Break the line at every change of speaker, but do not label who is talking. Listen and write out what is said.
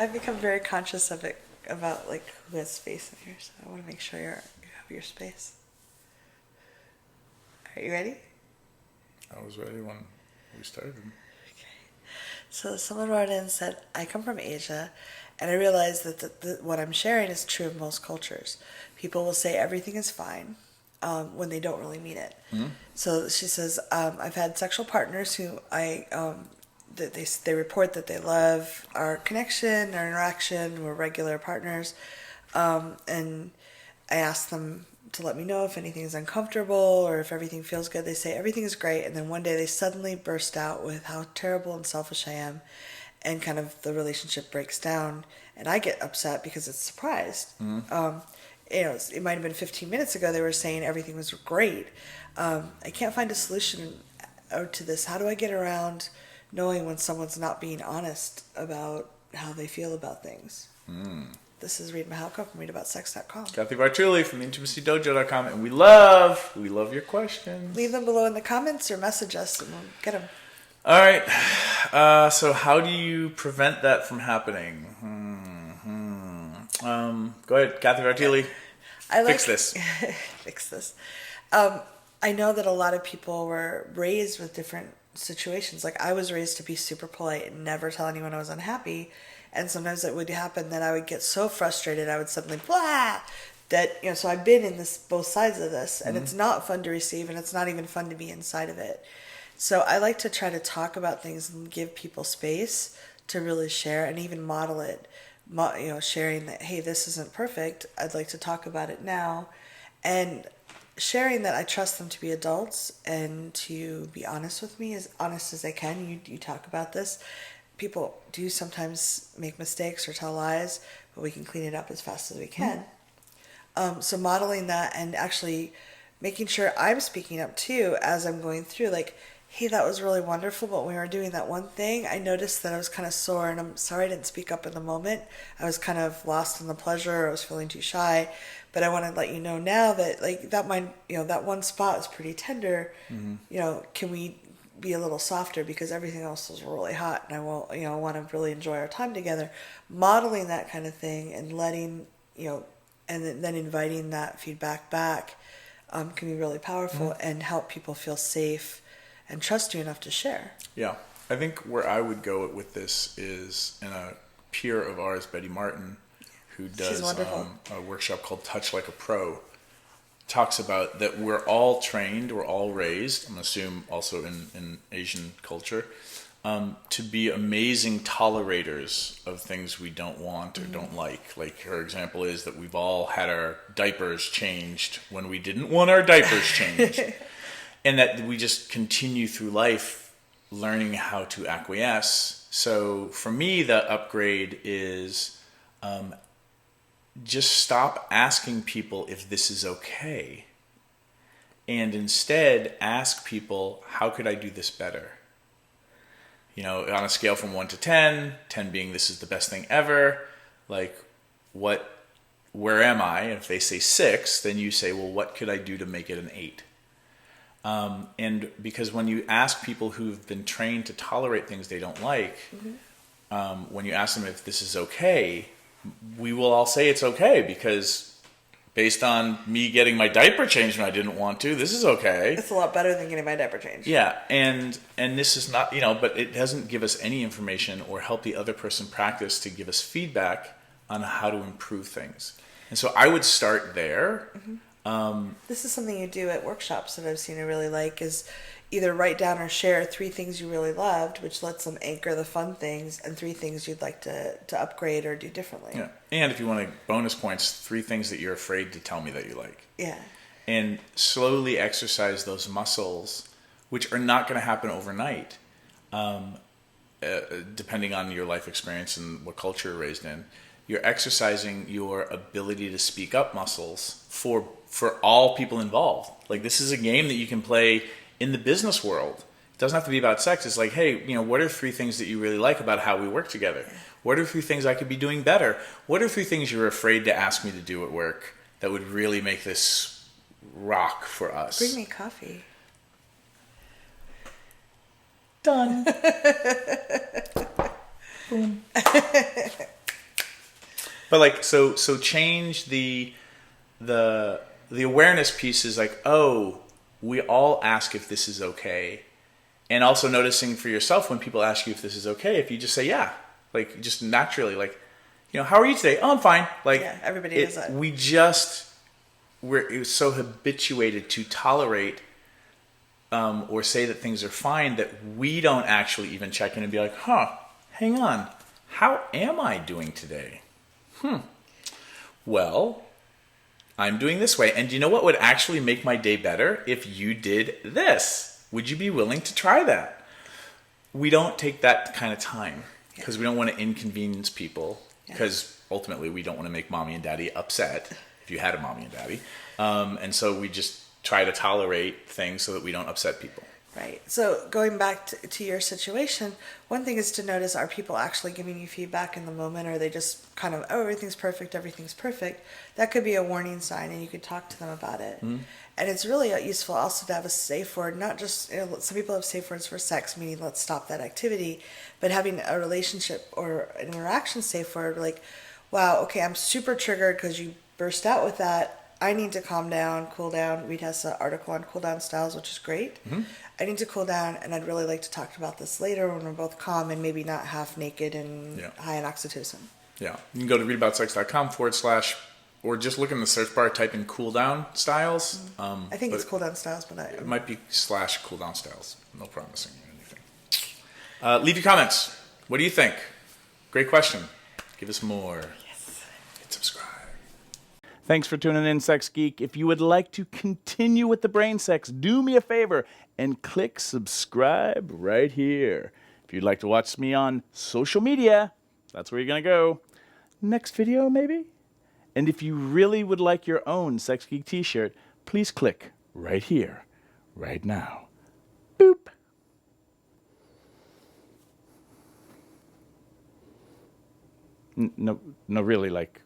I've become very conscious of it, about like who has space in here, so I want to make sure you have your space. Are you ready?
I was ready when we started.
So someone wrote in and said, I come from Asia, and I realize that what I'm sharing is true of most cultures. People will say everything is fine when they don't really mean it.
Mm-hmm.
So she says, I've had sexual partners who that they report that they love our connection, our interaction, we're regular partners, and I ask them to let me know if anything is uncomfortable or if everything feels good. They say everything is great, and then one day they suddenly burst out with how terrible and selfish I am, and kind of the relationship breaks down, and I get upset because it's surprised.
Mm-hmm.
It might have been 15 minutes ago they were saying everything was great. I can't find a solution to this. How do I get around knowing when someone's not being honest about how they feel about things? This is Reid Mahalka from readaboutsex.com.
Cathy Vartuli from intimacydojo.com, and we love your questions.
Leave them below in the comments or message us and we'll get them.
All right. So how do you prevent that from happening? Go ahead, Cathy Vartuli. Fix this.
Fix this. I know that a lot of people were raised with different situations. Like I was raised to be super polite and never tell anyone I was unhappy. And sometimes it would happen that I would get so frustrated I would suddenly blah that so I've been in both sides of this, and it's not fun to receive, and it's not even fun to be inside of it. So I like to try to talk about things and give people space to really share and even model it. Sharing that, hey, this isn't perfect. I'd like to talk about it now, and sharing that I trust them to be adults and to be honest with me, as honest as they can. You talk about this. People do sometimes make mistakes or tell lies, but we can clean it up as fast as we can. So modeling that and actually making sure I'm speaking up too as I'm going through, like, hey, that was really wonderful, but when we were doing that one thing, I noticed that I was kind of sore, and I'm sorry I didn't speak up in the moment. I was kind of lost in the pleasure, or I was feeling too shy, but I want to let you know now that, like, that that one spot is pretty tender. Can we be a little softer, because everything else is really hot, and I want to really enjoy our time together. Modeling that kind of thing and letting, and then inviting that feedback back can be really powerful and help people feel safe and trust you enough to share.
Yeah. I think where I would go with this is in a peer of ours, Betty Martin, who does a workshop called Touch Like a Pro, talks about that we're all trained, we're all raised, I'm going to assume also in Asian culture, to be amazing tolerators of things we don't want or don't like. Like her example is that we've all had our diapers changed when we didn't want our diapers changed. And that we just continue through life learning how to acquiesce. So for me, the upgrade is just stop asking people if this is okay. And instead ask people, how could I do this better? On a scale from 1 to 10, 10 being this is the best thing ever, like where am I? And if they say 6, then you say, well, what could I do to make it an 8? And because when you ask people who've been trained to tolerate things they don't like, when you ask them if this is okay, we will all say it's okay because based on me getting my diaper changed when I didn't want to, this is okay.
It's a lot better than getting my diaper changed.
Yeah, and this is not, but it doesn't give us any information or help the other person practice to give us feedback on how to improve things. And so I would start there.
This is something you do at workshops that I've seen I really like, is either write down or share 3 things you really loved, which lets them anchor the fun things, and 3 things you'd like to upgrade or do differently.
Yeah. And if you want bonus points, 3 things that you're afraid to tell me that you like.
Yeah.
And slowly exercise those muscles, which are not going to happen overnight, depending on your life experience and what culture you're raised in. You're exercising your ability to speak up muscles for all people involved. Like, this is a game that you can play in the business world. It doesn't have to be about sex. It's like, hey, what are 3 things that you really like about how we work together? What are 3 things I could be doing better? What are 3 things you're afraid to ask me to do at work that would really make this rock for us?
Bring me coffee.
Done. Boom. But like, so change the awareness piece is like, oh, we all ask if this is okay. And also noticing for yourself when people ask you if this is okay, if you just say, yeah, like just naturally, like, how are you today? Oh, I'm fine. Like,
yeah, everybody does that.
We're so habituated to tolerate or say that things are fine that we don't actually even check in and be like, hang on, how am I doing today? Well, I'm doing this way. And do you know what would actually make my day better? If you did this. Would you be willing to try that? We don't take that kind of time because we don't want to inconvenience people, because ultimately we don't want to make mommy and daddy upset if you had a mommy and daddy. And so we just try to tolerate things so that we don't upset people.
Right. So going back to your situation, one thing is to notice, are people actually giving you feedback in the moment, or are they just kind of, oh, everything's perfect. That could be a warning sign, and you could talk to them about it. Mm-hmm. And it's really useful also to have a safe word, not just, some people have safe words for sex, meaning let's stop that activity, but having a relationship or an interaction safe word, like, wow, okay, I'm super triggered because you burst out with that. I need to calm down, cool down. Reid has an article on cool down styles, which is great. Mm-hmm. I need to cool down, and I'd really like to talk about this later when we're both calm and maybe not half naked and high in oxytocin.
Yeah. You can go to readaboutsex.com/ or just look in the search bar, type in cool down styles.
I think it's cool down styles, but
it might be / cool down styles. No promising anything. Leave your comments. What do you think? Great question. Give us more.
Yes.
Hit subscribe.
Thanks for tuning in, Sex Geek. If you would like to continue with the brain sex, do me a favor and click subscribe right here. If you'd like to watch me on social media, that's where you're going to go. Next video, maybe? And if you really would like your own Sex Geek t-shirt, please click right here, right now. Boop. No, really, like...